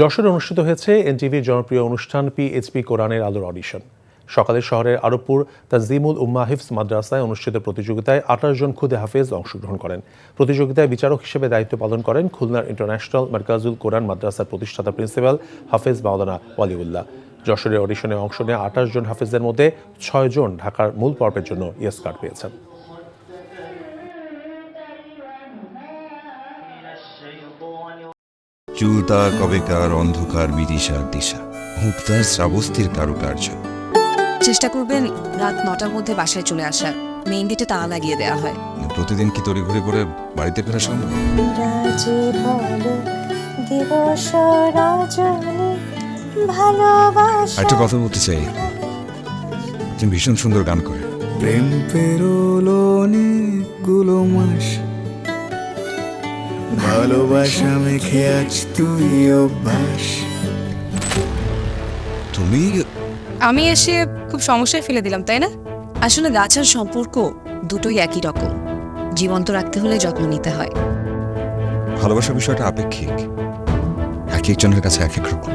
যশোরে অনুষ্ঠিত হয়েছে এনটিভির জনপ্রিয় অনুষ্ঠান পিএইচপি কোরআনের আলোর অডিশন। সকালে শহরের আরবপুর তানজিমুল উম্মাহ হিফজ মাদ্রাসায় অনুষ্ঠিত প্রতিযোগিতায় 28 জন খুদে হাফেজ অংশগ্রহণ করেন। প্রতিযোগিতায় বিচারক হিসেবে দায়িত্ব পালন করেন খুলনার ইন্টারন্যাশনাল মার্কাজুল কোরআন মাদ্রাসার প্রতিষ্ঠাতা প্রিন্সিপাল হাফেজ মাওলানা ওয়ালিউল্লাহ। যশোরের অডিশনে অংশ নেওয়া 28 জন হাফেজের মধ্যে 6 জন ঢাকার মূল পর্বের জন্য ইয়েস কার্ড পেয়েছেন। চুলতা কবেকার অন্ধকার বিদিশার দিশা, মুক্তার শ্রাবস্তির কারুকার্য। চেষ্টা করবেন রাত 9টার মধ্যে বাসায় চলে আসার। মেইন গেটে তালা লাগিয়ে দেওয়া হয়। প্রতিদিন কি তড়িঘড়ি করে বাড়িতে ফেরা সম্ভব? একটা কথা বলতে চাই, তুমি ভীষণ সুন্দর গান করে। প্রেম পেরোলো অনেকগুলো মাস, ভালোবাসা মেখে আজ তুই অভ্যাস। তুমি আমি এসে খুব সমস্যায় ফেলে দিলাম, তাই না? আসলে গাছ আর সম্পর্ক দুটোই একই রকম। জীবন্ত রাখতে হলে যত্ন নিতে হয়। ভালোবাসার বিষয়টা আপেক্ষিক, এক একজনের কাছে এক এক রকম।